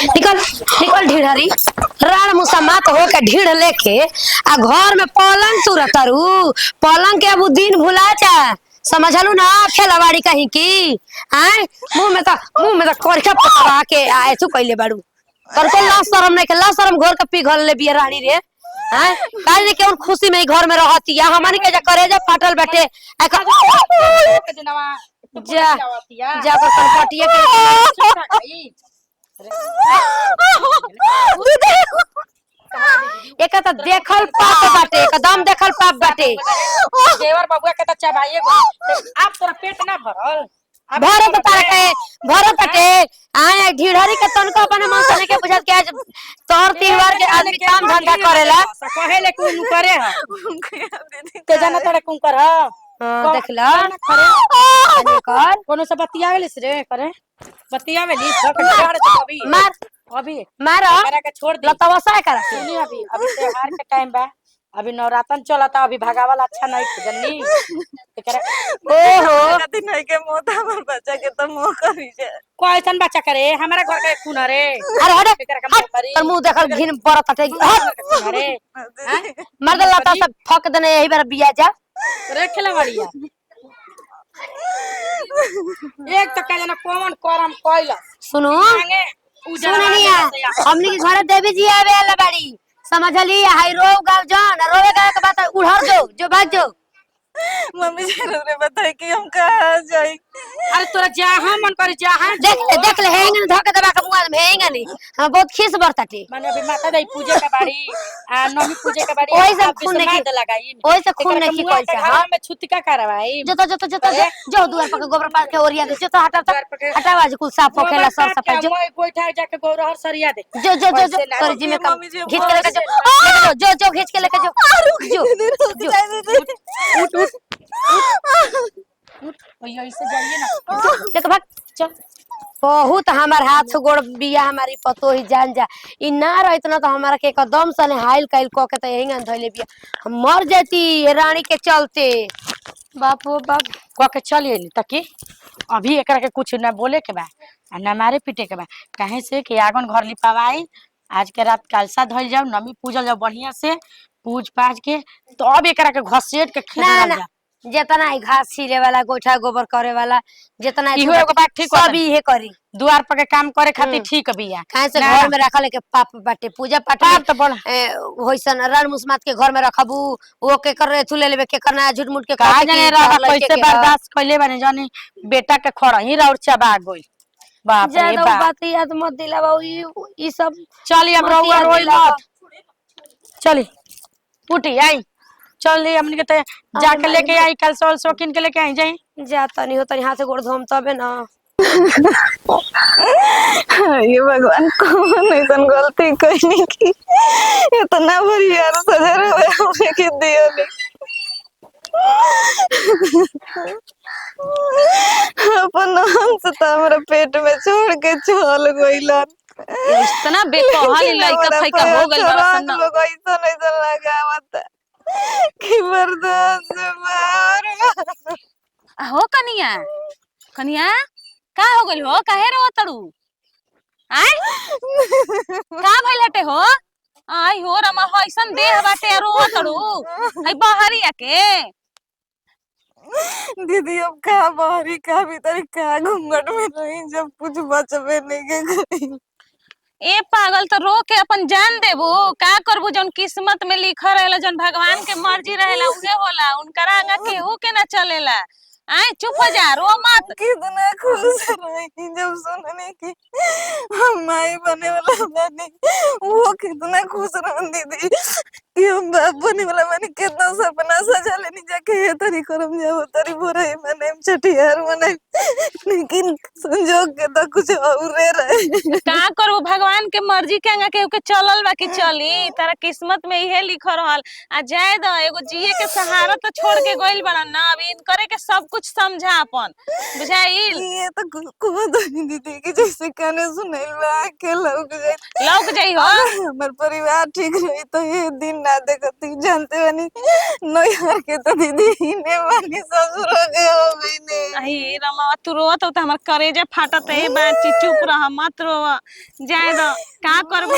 निकल निकल ढीढ़री राण मुसम्मत हो के ढीढ़ लेके आ घर में पलंग तुरत रू पलंग के अब दिन भुला जा समझलू ना खेलवाड़ी कहीं की आए मुंह में तो करके पकड़ा के आए तू पहले बाड़ू कर को ला शरम नहीं के ला शरम घर के पिघल ले बिया रानी रे हैं काहे के उन खुशी में घर में रहती या हमनी के जा करे जा फाटल बैठे जा जा कर कनपटिया के एक त देखल पाप बाटे एकदम देखल पाप बाटे देवर बबुआ के त चबाइए गो आप तोरा पेट ना भरल भरत तार के भरत के आए ढीढ़री के तनको अपने मन से के बुझत के आज तोर त्योहार के आदमी काम धंधा करेला कहेले कुन करे ह के जाना तोरा कुन कर ह देखला करे कर कोनो से बतियावेलिस रे करे बतियावेलिस झकड़ अभी मार अभी मारो करा के छोड़ दे लतवसा करा सुनी अभी अभी त्योहार के टाइम बा अभी नवरातन चलता अभी भगावल अच्छा नहीं जन्नी एकरा ओहो कति नहीं के मोटा में बच्चा के तो मुंह करी जे कोइसन बच्चा करे हमारा घर के खून रे अरे हट एकरा के मुंह करी तर मुंह देखल घिन परत हटे रे मर्द लता सब फक देने यही बार बिया जा रे खेला बढ़िया एक तो का जना कॉमन करम कोइला सुनो मांगे सुननिया हमनी के घर देवी जी आवे वाला बाड़ी समझली हाई रो गाव जान रोवे गाव के बात उड़हर जो भाग जो मम्मी जरूर रे बताई कि हम कहां जाई अरे तोरा जहां मन करे जहां देख ले हेंग न धके दबा के मुंह में हेंग नहीं हम बहुत खिस बरताटी माने अभी माता दाई पूजे के बाड़ी आ नमी पूजे के बाड़ी ओई से खून नहीं लगाई ओई से खून नहीं कोई से हां में छुतिका करवाई जो दुआर पर गोबर पार के ओरिया दे जो हटावा आज कुल साफ होखेला सब सफाई जो गोइठा जाके गौरहर सरिया दे जो कर जी में कम खींच के लेके जो खींच के लेके जो उठ ओयो ऐसे जाइए ना देख भाग चल बहुत हमार हाथ गोड़ बिया हमारी पतो ही जान जा इ ना रहत ना तो हमारा के एकदम सने हाइल काइल क के त यही न धइले बिया हम मर जाती रानी के चलते बाप ओ बाप क के चलिए तकी अभी एकरा के कुछ ना बोले के बा आ ना मारे पीटे के बा काहे से कि आगन घर लिपावाई आज के रात कालसा धइल जाओ नमी पूजल जाओ बढ़िया से पूज पाज के तब एकरा के घसेट के खेल जा जितना ही घास छीले वाला गोइठा गोबर करे वाला जितना इहो एगो बात ठीक सब इहे करी द्वार पर के काम करे खातिर ठीक बिया काहे से घर में रखले के पाप बाटे पूजा पाठ पाप तो बड़ होइसन रण मुस्मात के घर में रखबू वो के कर तू ले लेबे के करना झूठ मूठ के कहा जाने रहा कैसे बर्दाश्त कइले बाने जानी बेटा के खड़ा ही रौर चबा गइल बाप रे ज्यादा बाप बात याद मत दिलावा ई सब चली अब रउआ रोई मत चली उठी आई चल हमनी के त जाके लेके आई कल सो किन के लेके आई जाई जाता नहीं होता हाथ से गोड़ धोम तबे ना ये भगवान कौन ऐसा गलती कोई नहीं की इतना बड़ी यार सजा रहे हमने के दिया नहीं अपन हमसे तो हमारा पेट में छोड़ के चल गइलन इतना बेकहाली लइका फइका हो गइल बरसन ना लोग ऐसा ऐसा लगावत कि बर्दाश्त मार हो कनिया कनिया का हो गइल हो काहे रो तड़ू आय का भइल हटे हो आई हो रमा हइसन देह बाटे रो तड़ू हई बहरिया के दीदी अब का बाहरी का भीतर का घूंघट में रही जब कुछ बचबे नहीं के गई ए पागल तो रो के अपन जान देबू का करबू जौन किस्मत में लिखा रहेला जौन भगवान के मर्जी रहेला उहे होला उनकरा आगे केहू के ना चलेला आए चुप हो जा रो मत कितना खुश रही जब सुनने की हम माई बने वाला बनी वो कितना खुश रही दीदी कि हम बाप बने वाला बनी कितना सपना सजा लेनी जाके ये तरी करम जाओ तरी बुराई मने छठियार मने लेकिन संजोग के तो कुछ और रहे का करू भगवान के मर्जी के आगे केहू के चलल बा कि चली तारा किस्मत में इहे लिखल रहल आ जाए द एगो जिए के सहारा तो छोड़ के गइल बड़ा ना अभी इन करे के सब कुछ समझा अपन बुझाइल ये तो को दीदी की जैसे काने सुनैल बा के लोग जाए लौक जाई हो। हमार परिवार ठीक रही तो ये दिन ना देखती। जानते बनी नैहर के तो दीदी इने बनी ससुर के हो गई ने। अही रमा तू रोत हो तो हमर करेजा फाटत है बाची चुप रह मत रो जाए दो का करबू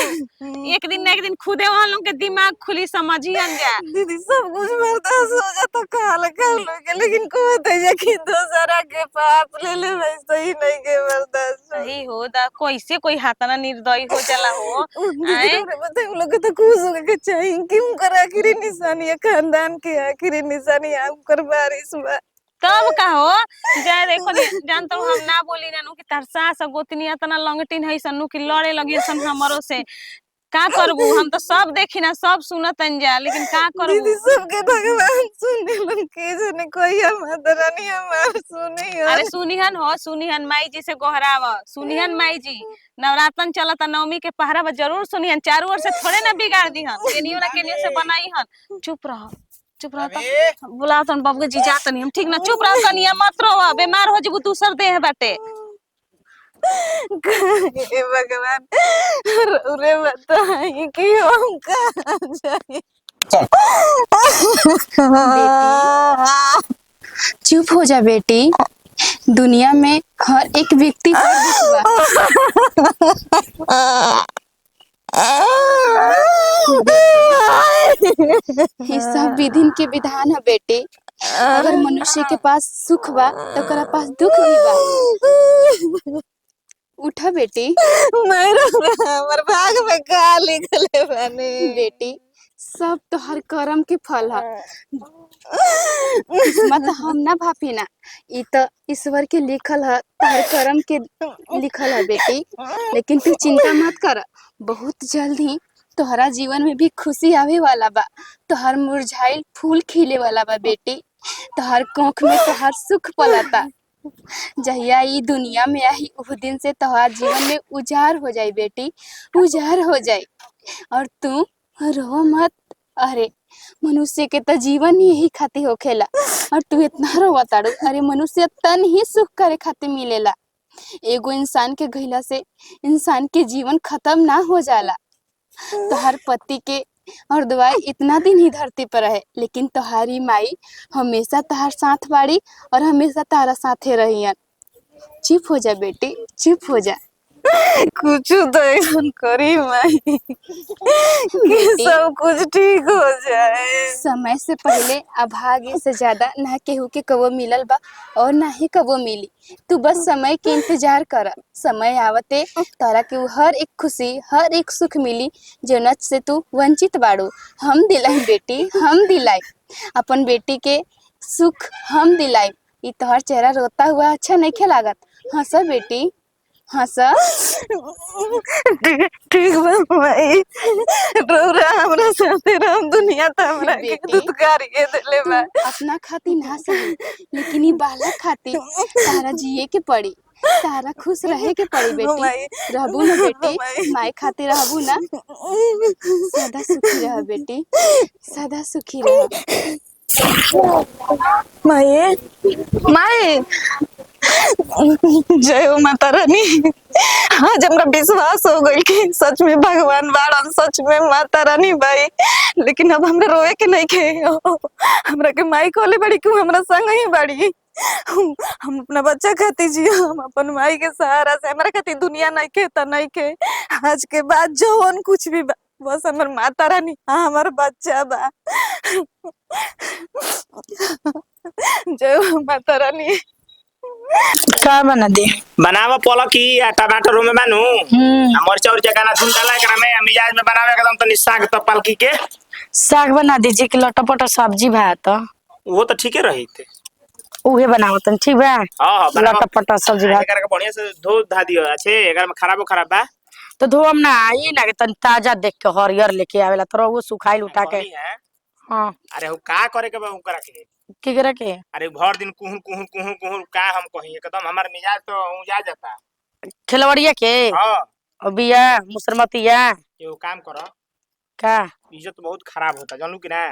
एक दिन ना एक दिन खुदे वहां लोग के दिमाग खुली समझियन जा दीदी सब कुछ बर्दाश्त हो जाता काल काल के, लेकिन कहते है कि दूसरा के पाप ले ले वैसे ही नहीं के बर्दाश्त। सही हो दा कैसे कोई हाथना निर्दयी हो जाला हो दीदी रे बताए उन लोग तो खुश हो के चाहिए कि उनकर आखिरी निशानी है, खानदान के आखिरी निशानी है उनकर बारिश बा। तब का हो जाए देखो जानता हूँ हम ना बोली ना कि तार सास गोतनी तना लंगटिन है सन्नू की लड़े लगी सन हमरो से का करबू हम तो सब देखी ना सब सुनतन जा लेकिन का करबू दीदी सबके भगवान सुने लन के जने कोई माता रानी हमार सुनी है। अरे सुनिहन माई जी से गोहराव सुनिहन माई जी नवरात्रन चलता नवमी के पहरा बा जरूर सुनिहन चारों ओर से थोड़े ना बिगाड़ दीहन केनियो ना केनियो से बनाई हन चुप रह तो बुला तन बाबू जी जातनी हम ठीक ना चुप रह कनिया मत रो बीमार हो जबू दूसर देह बाटे हे भगवान रे बताई कि हम कहाँ जाए। चुप हो जा बेटी। दुनिया में हर एक व्यक्ति हर दुख बा। ये सब विधिन के विधान है बेटी। अगर मनुष्य के पास सुख बा तो ओकरा पास दुख भी बा। उठा बेटी। हमार भाग में का लिखले बानी बेटी सब तो हर कर्म के फल है। किस्मत हम ना भापी ना ई तो ईश्वर के लिखल है हर कर्म के लिखल है बेटी। लेकिन तू चिंता मत कर बहुत जल्द ही तोहरा जीवन में भी खुशी आवे वाला बा। तोहर मुरझाइल फूल खिले वाला बा बेटी। तोहर कोख में तोहर सुख पलता। जहिया ई दुनिया में आई उस दिन से तोहर जीवन में उजाड़ हो जाई बेटी उजाड़ हो जाई। और तू रो मत। अरे मनुष्य के तो जीवन ही यही खातिर होखेला और तू इतना रोवताड़ू। अरे मनुष्य तन ही सुख करे खातिर मिलेला। एगो इंसान के गइला से इंसान के जीवन खत्म ना हो जाला। तोहर पति के और दुआई इतना दिन ही धरती पर रहे लेकिन तोहारी माई हमेशा तोहार साथ बाड़ी और हमेशा तारा साथे रहियन। चुप हो जा बेटी चुप हो जा। कुछ तो ऐसा करी माई कि सब कुछ ठीक हो जाए। समय से पहले अभागे से ज्यादा ना केहू के कबो मिलल बा और ना ही कबो मिली। तू बस समय के इंतजार कर। समय आवते तोरा के हर एक खुशी हर एक सुख मिली जौना से तू वंचित बाड़ू। हम दिलाई बेटी हम दिलाई अपन बेटी के सुख हम दिलाई। ई तोहर चेहरा रोता हुआ अच्छा नहीं लागत। हंसा बेटी हंसा। ठीक बा माई रौरा हमरा साथे राम दुनिया त हमरा के दुत्कार के देले बा। अपना खातिर ना सही लेकिन ई बालक खातिर तारा जिए के पड़ी। तारा खुश रहे के पड़ी बेटी। रहबू ना बेटी माई खातिर रहबू ना। सदा सुखी रह बेटी सदा सुखी रह। माई माई जय हो माता रानी। आज हमरा विश्वास हो गइल कि सच में भगवान बाड़न सच में माता रानी बाई। लेकिन अब हमरा रोए के नहीं खे। हमरा के माई कहले बड़ी कि हमरा संग ही बड़ी। हम अपना बच्चा खातिर जी हम अपन माई के सहारा से हमरा खातिर दुनिया नहीं खे त नहीं खे। आज के बाद जौन कुछ भी बा बस हमर माता रानी हमर बच्चा बा। जय हो माता रानी। का बना दे बनावा पलकी या टमाटर में बानू मरचा उरचा गाना धुन डाला एकरा में मिजाज में बनावे एकदम तनी साग तो पलकी के साग बना दीजिए कि लटपट सब्जी भात वो तो ठीके रही थे। उहे बनावतन ठीक बा। हां बनावा लटपट सब्जी भात एकरा के बढ़िया से धो धा दियो। अच्छे एकरा में खराब बा तो धोम ना आई ना तन ताजा देख के हरियर लेके आवेला तो वो सुखाइल उठा के। हां अरे हो का करे के बा ओकरा के करा के अरे भर दिन कुहुर का हम कही एकदम हमार मिजाज तो उजा जाता। खिलवड़िया के हां अबिया मुसरमतिया एगो काम करो का इज्जत बहुत खराब होता जानू कि ना।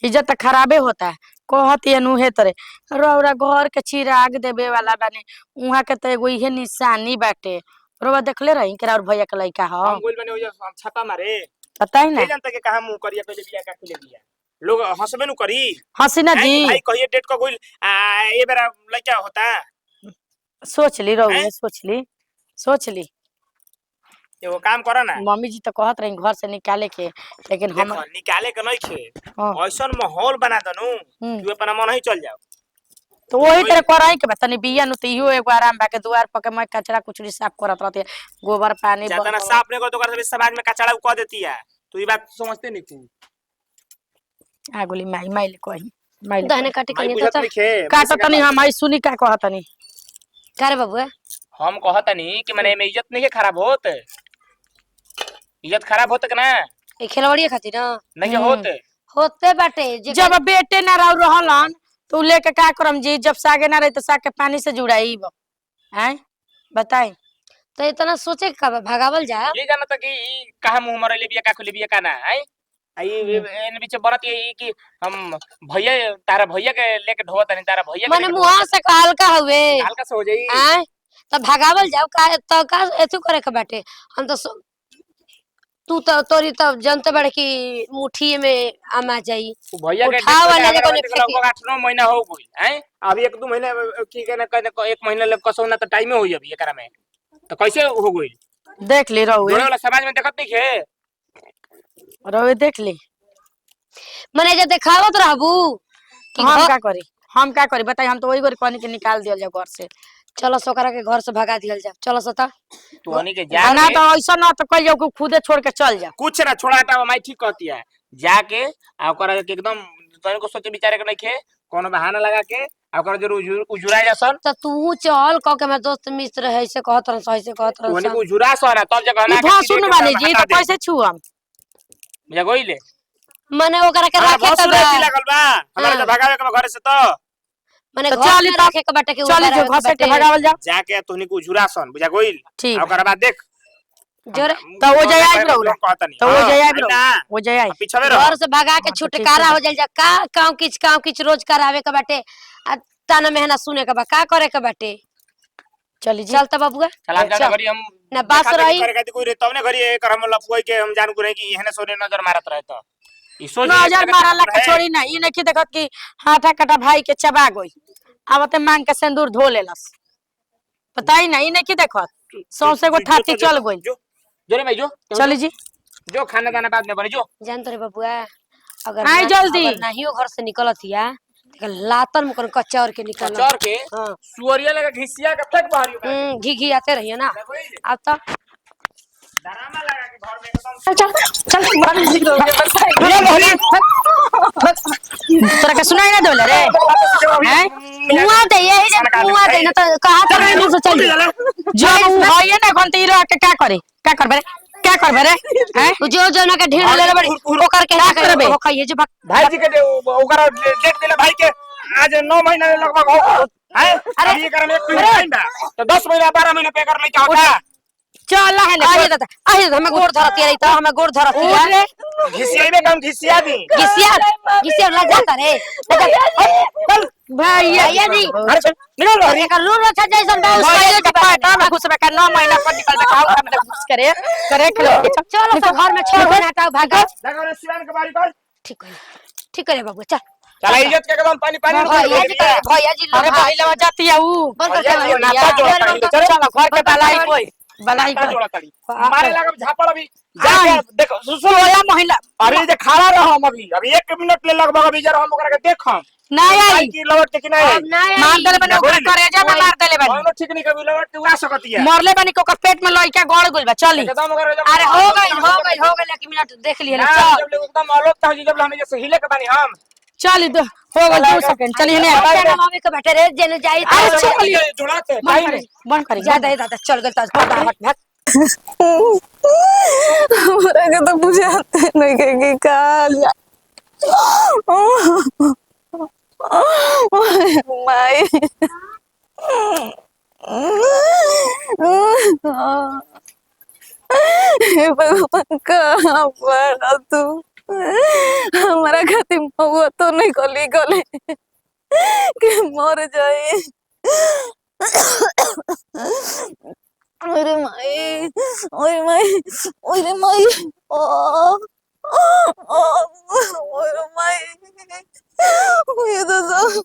इज्जत तो खराबे होता है कहत ये नुहे तरे रौरा घर के चिराग देवे वाला बाने उहाँ के तो एगो इहे निशानी बाटे रोवा देखले रही कि और भैया के लड़का हम ह गोल बने हो हम छापा मारे पता ही नहीं ना जानता कि कहां मुंह करिया पहले बिया का खुले बिया लोग हंसबे नु करी हसीना हैं जी कि भाई कहिए डेट का गोल ये बेरा लड़का होता सोच ली हैं रहुए सोच ली एगो काम करो ना मम्मी जी तो कहत रही घर से निकाले के लेकिन हम देखो निकाले के नहीं खे हाँ ऐसा माहौल बना दनु कि अपना मन ही चल जाओ तो वही तरह कराई के तनी बिया नु तो इहो एगो आराम बा के दुआर पर के मैं कचरा कुचरी साफ करत रहती है गोबर पानी ज्यादा ना साफ नहीं कर तो कर समाज में कचरा कह देती है तो ये बात समझते नहीं तू आगुली माई माई ले कही माई ले दहने काटे भाई कनी बुझत तो नहीं खे काट तनी हम आई सुनी का कहत तनी का रे बबुआ हम कहत नहीं कि मने में इज्जत नहीं के खराब होत इज्जत खराब होत कि ना ए खेलवाड़ी खातिर ना नहीं होत होते बाटे जब बेटे ना रह रहलन तो लेके का करम जी जब सागे ना रही तो साग के पानी से जुड़ाई हैं बताई तो इतना सोचे का भगावल जा ये जाना था कि कहां मुंह मरले बिया का खुले बिया का ना है आई इन बीच बरत ये कि हम भैया तारा भैया के लेके ढोवत नहीं तारा भैया माने मुहा से हल्का हुए हल्का से हो जाई हैं तब भगावल जाओ का तो का एथु करे के बाटे हम तो तू तो तोरी तो जनते बड़े की मुट्ठी में आमा जाई भैया के उठाव वाला जगह ने फेंकी 8-9 महीना हो गई हैं अभी 1-2 महीना की कहना एक महीना ले कसौना तो टाइम हो अभी एकरा में तो कैसे हो गई देख ली रहुए जोड़े वाला समाज में देखत नहीं है रहुए देख ली मने जे देखावत रहबू तो हम का करी बताई हम तो वही गोरी पानी के निकाल दिया जाओ घर से चलो सोकरा के घर से भगा दियल जा चलो सता तो हनी के जा ना तो ऐसा ना तो कहियो कि खुदे छोड़ के चल जा कुछ ना छोड़ा हटा माई ठीक कहती है जाके आ ओकरा के एकदम तने को सोचे विचारे के नहीं खे कोनो बहाना लगा के आ ओकरा जरूर उजुरा जासन तो तू चल क के हमर दोस्त मित्र है से कहत रह सही से कहत तो हनी रह को उजुरा सन तब जगह ना ई सुन वाली जी तो कैसे छुअम जगोइले मने ओकरा के रखे बहुत के सुरे बा लागल बा हमरा के भगावे के घर से तो मने तो घर चली में तब रखे के बाटे के चली जो घर से के भगावल जा जाके तोनी को उजुरा सन बुझा गोइल ठीक आ ओकरा बाद देख जोरे तो वो जय आई ब्रो तो वो जय आई ब्रो ना वो जय आई पीछे रहो घर से भगा के छुटकारा हो जाइल जा का काव किच रोज करावे के बाटे आ ताना मेहनत सुने के बा का करे के बाटे चली जी चल त बबुआ चला जा घरी हम ना बास रही करे खातिर कोई रहता ने घरी एक हम लपुई के हम जान को रहे कि एहने सोने नजर मारत रहे तो ई सोच नजर मारला के छोड़ी ना ई नहीं देखत कि हाथा कटा भाई के चबा गई आवते मांग के सिंदूर धो लेलस बताई ना ई नहीं देखत सौसे गो ठाती चल गई जो रे भाई जो चली जी जो खाना दाना बाद में बने जो जानत रे बबुआ अगर आई जल्दी। अगर नाहियो घर से निकलत हिया त लातन मुकन कच्चा के निकल चौर के हां सुअरिया लगा घिसिया के फेंक बाहरी घी आते रहिए ना अब तो डरामा लगा के घर में एकदम तोरा के सुनाई ना देले रे हैं मुआ दे यही जे मुआ दे ना तो कहा कर रहे से चल जो होइए ना कोन तीरो के क्या करबे रे हैं जो ना के ढील ले बड़ी ओकर के ना करबे हो खाइए जे भाई जी के ओकरा डेट देले भाई के आज 9 महीना लगभग हो है अरे ये करम 1 महीना टाइम बा तो 10 महीना 12 महीना पे कर ले क्या होता चल है ना आही हम गोड़ धरती रही तो हम गोड़ धरती है घिसिया में काम घिसिया दी घिसिया लग जाता रे भैया जी अरे निकल लो अरे कर लू अच्छा जैसन बा भैया के पाटा में घुस के 9 महीना पर निकल के खाओ हम घुस करे चलो तो घर में छोड़ के हटाओ भागो देखो रे सिवान के बारी कर ठीक है बाबू चल चला इज्जत के एकदम पानी भैया जी अरे भाई लवा जाती है ऊ बंद कर चलो घर के बलाई कोई मारे लगा झापड़ अभी जाके देखो सुसुल सोलह महिला अभी जे खड़ा रहो हम अभी 1 मिनट ले लगभग अभी जरा हम ओकरा के देखम नहीं आई की लवट के कि नहीं मार देले बने ओकरा करेजा में मार देले बने कोनो ठीक नहीं कभी लवट के उड़ा सकती है मरले बने के ओकर पेट में लइका गड़ गइल बा चली एकदम ओकरा अरे हो गई 1 मिनट देख लिए चल जब एकदम अलग था जब हमें जैसे हिले के बानी हम चली दो हो गइल 2 सेकंड चली ने मम्मी के बैठे रे जेने जाई अरे चली जोड़ाते बंद करी ज्यादा है दादा चल गल हट भाग हमरा के तो बुझाते नहीं के का जा माई हे भगवान कहाँ पड़ा तू हमारा खातिर महुआ तो नहीं गली गले कि मर जाए ओरे माई, ओरे माई, ओरे माई, ओ ओरे माई, ये तो सब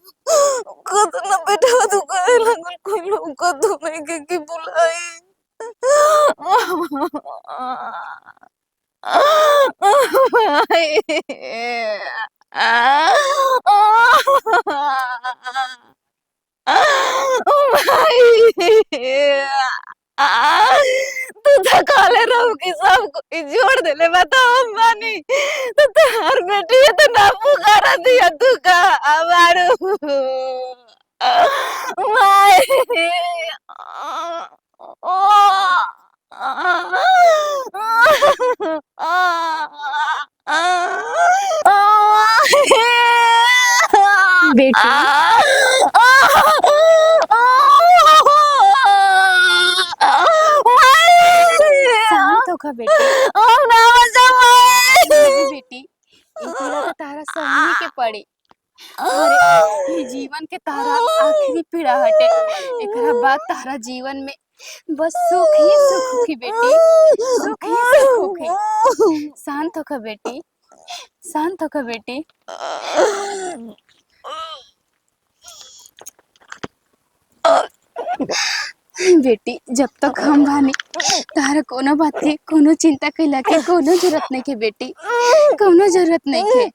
कत ना बेटा तू करे लगल कोई लोग कत नहीं के बुलाई तू थकाले रहू कि सब कोई जोड़ देले बताओ अंबानी तो तार बेटी है तो ना पुकारा दिया तू का आवारू माई बेटी शांत होकर बेटी। नहीं बेटी, ई पीड़ा तो तारा सहने के पड़ी। अरे ये जीवन के तारा आखिरी पीड़ा हटे। एकरा बाद तारा जीवन में बस सुख ही सुख होखी बेटी, सुख ही सुख होखी। शांत होकर बेटी, शांत होकर बेटी। बेटी जब तक हम बानी तारा कोनो बात के कोनो चिंता कैला के कोनो जरूरत नहीं के बेटी, कोनो जरूरत नहीं के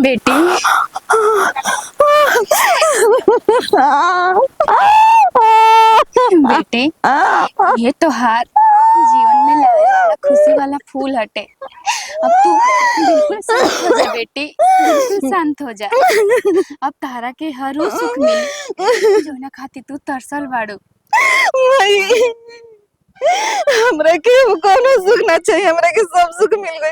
बेटी। बेटी ये तोहार जीवन में लाने वाला खुशी वाला फूल हटे। अब तू बिल्कुल शांत हो जा बेटी, बिल्कुल शांत हो जा। अब तारा के हर वो सुख मिली जो ना खाती तू तरसल बाड़ू। माई हमरा के कोनो सुख ना चाहिए, हमरा के सब सुख मिल गई।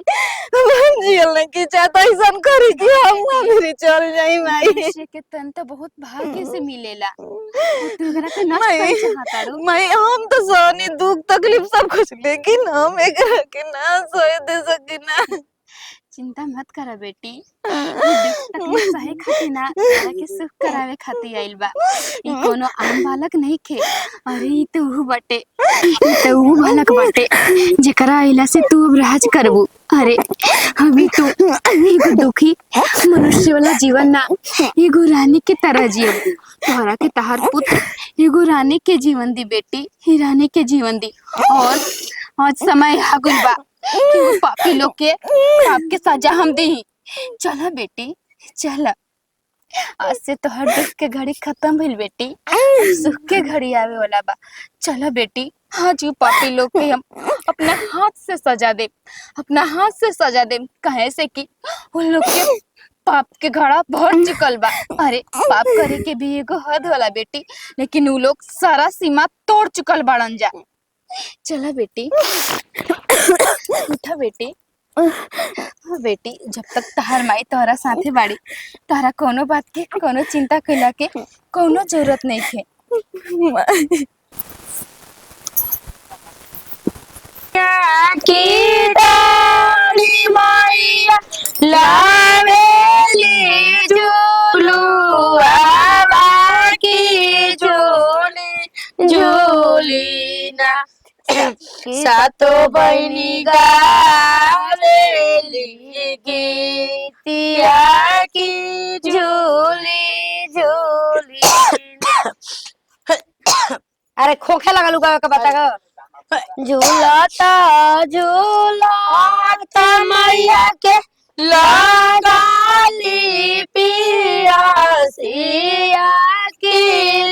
हम जियल नहीं की चाहता ऐसन करी कि हम मेरी चल जाई माई। मनुष्य के तन तो बहुत भाग्य से मिलेला, तू एकरा के नष्ट करे चाहताड़ू। माई हम तो सहनी दुख तकलीफ सब कुछ, लेकिन हम एकरा के ना सहे दे सकी ना। चिंता मत करा बेटी, ये दुख तकलीफ सहे खातिर ना तारा के सुख करावे खातिर आइल बा। ई कोनो आम बालक नहीं खे। अरे ई तो ऊ बटे, ई तो ऊ बालक बटे जेकरा आइला से तू अब राज करबू। अरे अभी तू एगो दुखी मनुष्य वाला जीवन ना एगो रानी के तरह जियबू। तोहरा के तहार पुत्र एगो रानी के जीवन दी बेटी, ही रानी के जीवन दी। और आज समय आ गइल बा कि वो पापी लोग के पाप के सजा हम दी। चला बेटी चला, आज से तोहर दुख के घड़ी खत्म भइल बेटी, सुख के घड़ी आवे वाला बा। चला बेटी, आज ये पापी लोग के हम अपना हाथ से सजा दे, अपना हाथ से सजा दे। कहे से कि उन लोग के पाप के घड़ा भर चुकल बा। अरे पाप करे के भी एगो हद वाला बेटी, लेकिन उ लोग सारा सीमा तोड़ चुकल बाड़न जा। चला बेटी उठा बेटी। हाँ बेटी, जब तक तहार माई तोहरा साथे बाड़ी तोहरा कोनो बात के कोनो चिंता कैला के कोनो जरूरत नहीं थे। की डाली मैया लावेली झूलुआ की झूली झूली ना सातो बहिनी गावेली गीतिया की झूली झूली। अरे खोखे लगा लुगा के बता गो। झूलता झूलता मैया के लगाली पियासिया की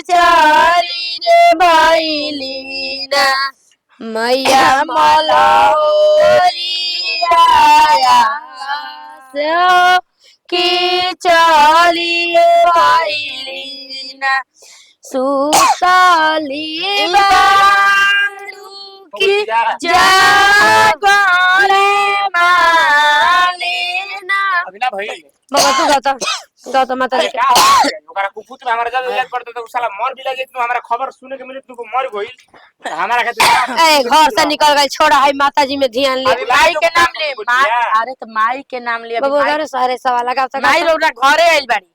चारी रे भैलीना मैया मलौरिया से की चाली भैलीना सुतली की जागले मालिना। अभी ना भइल बाबा तू गाता गाता माता अरे क्या हो गया ओकरा कुफुत में हमरा जब याद पड़ते तो साला मर भी लगे तू हमरा खबर सुने के मिले तू मर गइल हमरा खातिर। ए घर से निकल गई, छोड़ा है माता जी में ध्यान ले। माई के नाम ले माई। अरे तो माई के नाम ले बाबू घर सारे सवाल लगा माई रौरा घरे आइल बाड़ी।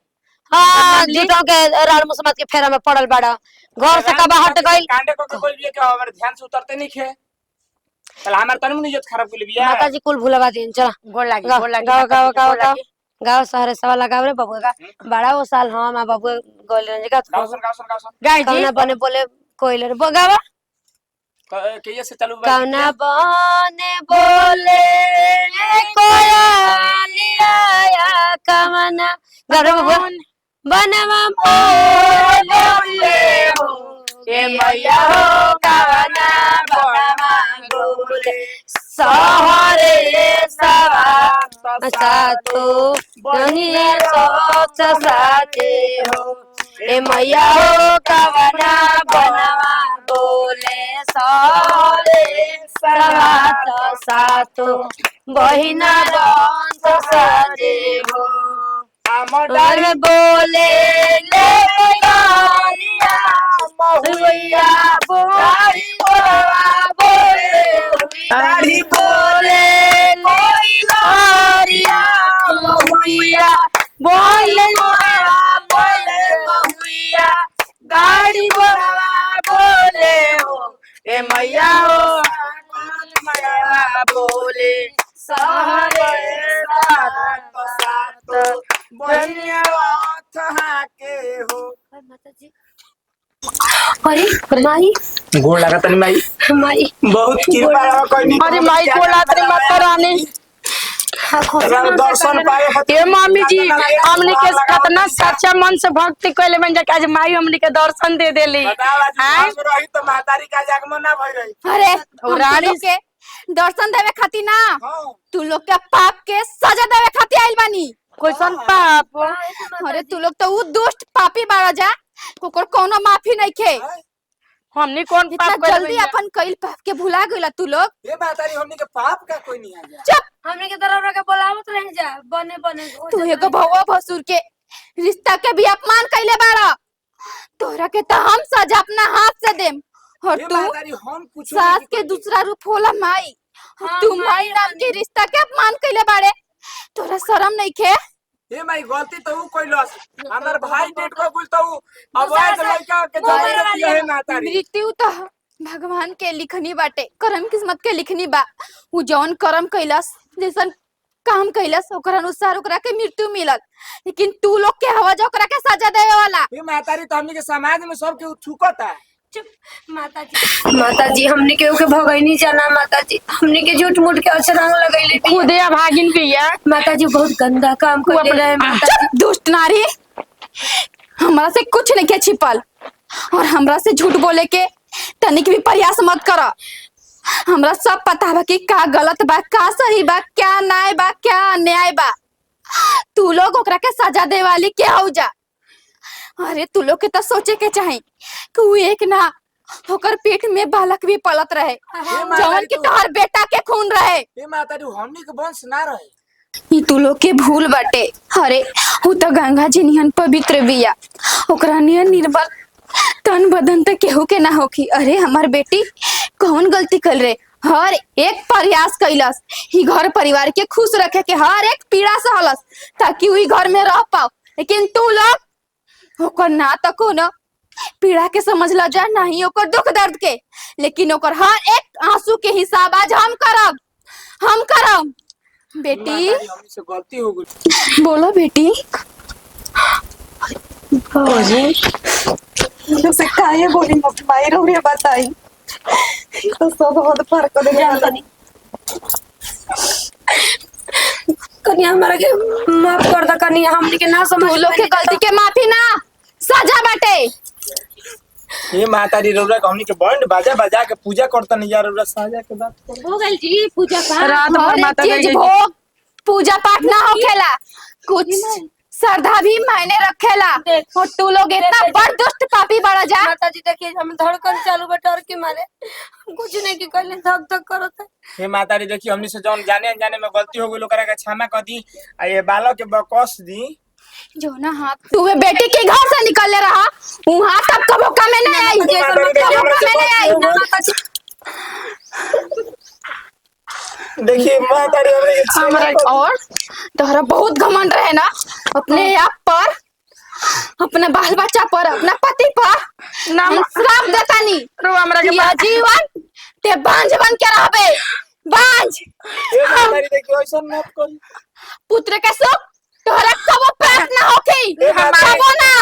हाँ झूठों के राण मुसम्मत के फेरा में पड़ल बड़ा घर से कबा हट गई कांडे को कोई लिए क्या हमारे ध्यान से उतरते नहीं खे चल हमारे तन में इज्जत खराब कर लिया माता जी कुल भूलवा दिन चला गोड़ लागी गाओ गोड़ लागी गाओ माता गाओ जी के गाओ गोड़ गाओ लागी। गाओ शहर सवा लगाव रे बबुआ का बड़ा वो साल हम आ बबुआ गोल रंज का गाओ सुन गाय जी कवना बने बोले कोइल रे गावा कहिए से चालू कवना बने बोले कोयलिया कवना गाओ रे बबुआ बनवा बोले हो ए मैया हो कवना बनवा बोले सहरे सवा सातो बनिए सोच साथे हो ए मैया हो कवना बनवा बोले सहरे सवा सातो बहिना रंत साजे हो अमर बोले ले गालिया महुइया बोली बोले गाड़ी बोले कोई लारिया महुइया बोले महुइया गाड़ी बोले हो ए मैया हो मैया बोले सहरे सात बनिया के हो अरे माई गोड़ लगा तनी माई माई बहुत कृपा है कोई नहीं अरे माई गोड़ लातरी माता रानी दर्शन पाए ये मम्मी जी हमनी के कितना सच्चा मन से भक्ति कइले बन जा आज माई हमनी के दर्शन दे देली रही तो महतारी का आगमन ना भई रही अरे और रानी के दर्शन देवे खातिर ना तू लोग के पाप के सजा देवे खातिर आइल बानी क्वेश्चन पाप अरे तू लोग तो उ दुष्ट पापी बाड़ा जा ओकर कोनो माफी नहीं खे हमनी कौन इतना पाप जल्दी अपन कइल पाप के भुला गइला तू लोग ये महतारी हमनी के पाप का कोई नहीं आ गया चुप हमने के तरफ रखे बोलावत रह जा बने बने तू एगो भौवा भसुर के रिश्ता के भी अपमान कइले बाड़ा तोरा के तो हम सजा अपना हाथ से देम और ये तू महतारी हम कुछ सास के दूसरा रूप होला माई तू माई नाम के रिश्ता के अपमान कइले बाड़े तोरा शर्म नहीं खे ये माई गलती तो ऊ कोइलस हमर भाई डेट को बोल तो अवैध लड़का के जबरदस्ती है महतारी मृत्यु तो भगवान के लिखनी बाटे कर्म किस्मत के लिखनी बा उ जौन कर्म कैलस जैसन काम कैलस ओकर अनुसार ओकरा के मृत्यु मिलल लेकिन तू लोग के हवा जो ओकरा के सजा देवे वाला ये महतारी तो हमनी के समाज में सब के थूकता माता जी हमने के भगैनी जाना माता जी हमने के झूठ मूठ के अचरंग लगैले खुदे भागिन बिया माता जी बहुत गंदा काम कर रहे हैं माता जी दुष्ट नारी हमरा से कुछ नहीं के छिपल और हमरा से झूठ बोले के तनिक भी प्रयास मत कर हमरा सब पता बा कि का गलत बा का सही बा क्या न्याय बा क्या अन्याय बा तू लोग ओकरा के सजा दे वाली के हो जा अरे तू लोग के तो सोचे के चाही कि वो एक ना होकर पेट में बालक भी पलत रहे जवन की तोहर बेटा के खून रहे ये महतारी हमनी के वंश ना रहे ई तू लोग के भूल बाटे अरे वो तो गंगा जी निहन पवित्र बिया ओकरा नियन निर्बल तन बदन तक केहू के ना होखी अरे हमार बेटी कौन गलती कर रहे हर एक प्रयास कैलस ही घर परिवार के खुश रखे के हर एक पीड़ा सहलस ताकि वही घर में रह पाओ लेकिन तू लोग ओकर ना तो कोनो पीड़ा के समझ ला जा नहीं ओकर दुख दर्द के लेकिन ओकर हर एक आंसू के हिसाब आज हम करब बेटी हमनी से गलती हो गई बोलो बेटी से काहे बोली माई रे बताई तो सब बहुत फर्क दे जानी कन्या हमारा के माफ कर दा कन्या हमने के ना समझ तू लोग के गलती के माफी ना सजा बाटे ये महतारी रौरा के हमनी के बैंड बाजा बजा के पूजा करता नहीं यार रौरा साजा के बात हो गई जी पूजा पाठ रात भर हर एक माता चीज गई भोग पूजा पाठ ना होखेला कुछ श्रद्धा भी मायने रखेला और तू लोग इतना बड़ दुष्ट पापी बड़ा जा माता जी देखिए हम धड़कन चालू बा डर के मारे हम कुछ नहीं की कहले धक धक करत है हे महतारी देखिए हमनी से जौन जाने अनजाने में गलती हो गई ओकरा के क्षमा कर दी आ ये बालक के बकस दी जो ना हाथ तू बेटी के घर से निकल रहा वहां तब कबो कमे नहीं आई कबो कमे नहीं आई माता जी देखिए महतारी हमनी के हमरा और तोहरा बहुत घमंड रहे ना अपने आप पर अपना बाल बच्चा पर अपना पति पर ना हम श्राप देतानी रो हमरा के कि आजीवन ते बांझ बन के रहबे बांझ ए मातारी देखियो ऐसा मत कर। पुत्र के सुख तोहरा कबो प्राप्त ना होखी कबो ना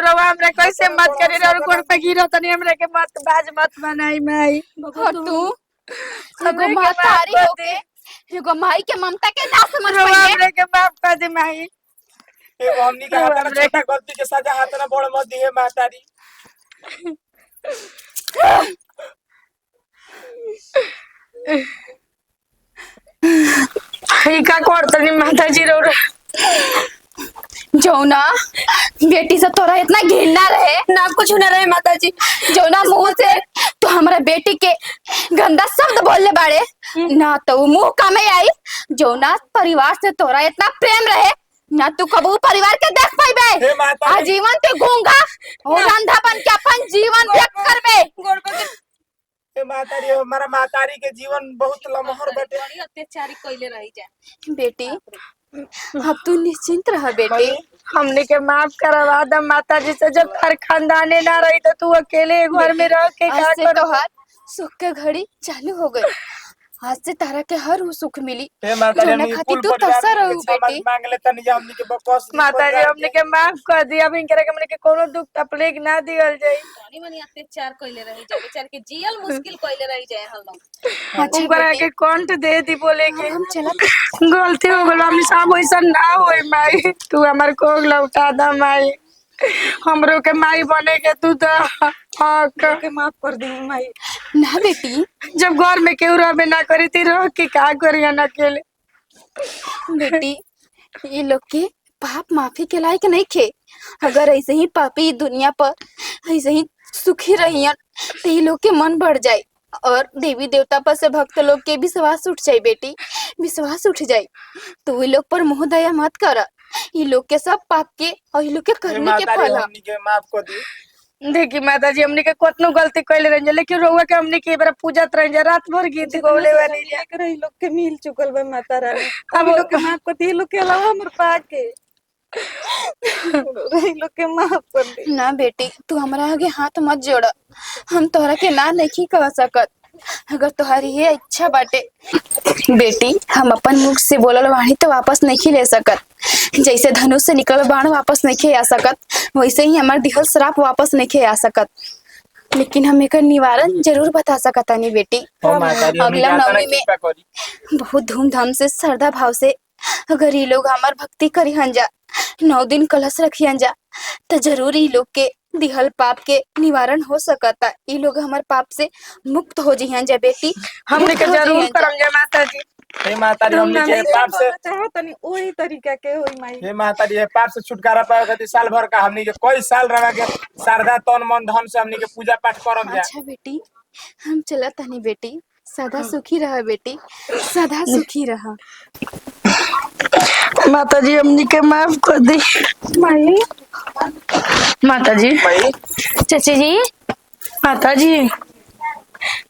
रो हमरा कैसे मत करी रे और गोड़ पे गिरो तनी हमरा के मत बाज मत बनाई माई और तू एगो महतारी होके एगो माई के ममता के ना समझ रो पाइए हमरा के माफ कर दे माई ए हमनी के हाथ में छोटा गलती के सजा हाथ में बड़ मत दिए मातारी। ई का करतनी माताजी रो जौना बेटी से तोरा इतना घृणा रहे ना कुछ ना रहे माताजी। जौना मुंह से तो हमारे बेटी के गंदा शब्द बोलले बाड़े ना तो वो मुंह कमे आई जौना परिवार से तोरा इतना प्रेम रहे ना तू कबू परिवार के देख पाइबे हे माताजी। आजीवन तू गूंगा और अंधा बन के अपन जीवन व्यक्त करबे ए मातारी हमारा मातारी के जीवन बहुत लमहर बटे। अत्याचारी कइले रही जा बेटी अब तू निश्चिंत रह बेटी हमने के माफ करवा द माताजी से। जब हर खानदाने ना रही तो तू अकेले घर में रह के आज क्या से कर। तोहार सुख के घड़ी चालू हो गई आज से तारा के हर वो सुख मिली हे मातारी जौना हमनी खातिर कुल तू परिवार तरसा के रहू क्षमा बेटी मांग ले तनी जा हमनी के बकवास माताजी हमने के माफ कर दिया। अब इनकरे के हमने के कोनो दुख तकलीफ ना दियल जाई। तनी मनी अत्याचार कइले रही जा बेचार के जियल मुश्किल कइले रही जाए हम लोग अच्छा ऊपर बेटी के कंठ दे दी बोले के हम चला गलती हो गल। हमनी सब वैसा ना होई माई। तू हमार कोग लौटा द माई। हमरो के माई बने के तू तो हक के माफ कर दी माई। ना बेटी जब घर में केहू रहबे ना करी ती रह के का करिया ना अकेले। बेटी ये लोग के पाप माफी के लायक नहीं खे अगर ऐसे ही पापी दुनिया पर ऐसे ही सुखी रहियन तो ये लोग के मन बढ़ जाए और देवी देवता पर से भक्त लोग के विश्वास उठ जाए बेटी विश्वास उठ जाए तो ये लोग पर मोह दया मत कर ये लोग के सब पाप के और ये लोग के हे करने के मातारी फल ह। हमनी के माफ कर दी। देखी माताजी हमने के कतनो गलती कइले रही लेकिन रउआ के हमने के बार पूजत रही रात भर गीत गौले वाली लेकर ई लोग के मिल चुकल बा माता रानी। अब ई लोग के माफ कर दी। ई लोग के अलावा हमर पा के ई लोग के माफ कर दी। ना बेटी तू हमारा आगे हाथ मत जोड़ हम तोहरा के ना नहीं कह सकत अगर तुम्हारी ये इच्छा बाटे बेटी हम अपन मुख से बोलल वाणी तो वापस नहीं ले सकत जैसे धनुष से निकल बाण वापस नहीं आ सकत वैसे ही हमार दिहल श्राप वापस नहीं आ सकत लेकिन हम एक निवारण जरूर बता सकत नहीं बेटी हो मातारी हमनी के अगला आतना नवमी में कृपा करी। बहुत धूमधाम से श्रद्धा भाव से अगर ये लोग हमार भक्ति करी जा 9 दिन कलश रखी जा तो जरूर ये लोग के दिहल पाप के निवारण हो सकता ये लोग हमार पाप से मुक्त हो जी जा बेटी हमने के मुक्त हो जरूर जिहन जा। करम जय माताजी। हे मातारी हमनी के पाप से चाहो तनी ओही तरीका के होई माई। हे मातारी ये पाप से छुटकारा पाए खातिर साल भर का हमनी के कोई साल रह के शारदा तन मन धन से हमनी के पूजा पाठ करम जा। अच्छा बेटी हम चला तनी बेटी सदा सुखी रह बेटी सदा सुखी रह माताजी हमनी के माफ कर दी। माई माताजी भाई चाची जी माताजी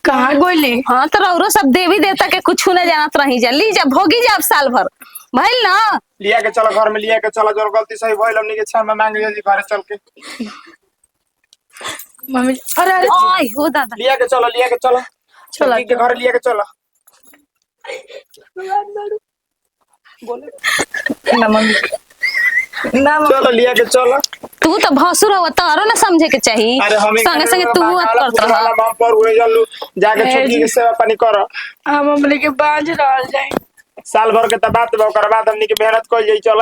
कहाँ गोली हाँ तो रौरो सब देवी देवता के कुछ न जानत रही जा ली जा भोगी जा अब साल भर भइल ना लिया के चलो घर में लिया के चलो जो गलती सही भइल हमनी के क्षमा मांग लिया जी घरे चल के। मम्मी अरे अरे आई हो दादा लिया के चलो चलो चल के घर लिया के चलो। ना मम्मी ना मम्मी। चलो लिया के चलो। तू तो भसुर हो तारो ना समझे के चाहिए अरे हमें संगे संगे तू करत रह हम पर हुए जल्लू जाके छुट्टी के सेवा पानी करो। हम हमने के बांझ रहल जाए साल भर के त बात बा ओकर बाद हमनी के मेहनत कइल जाई चलो।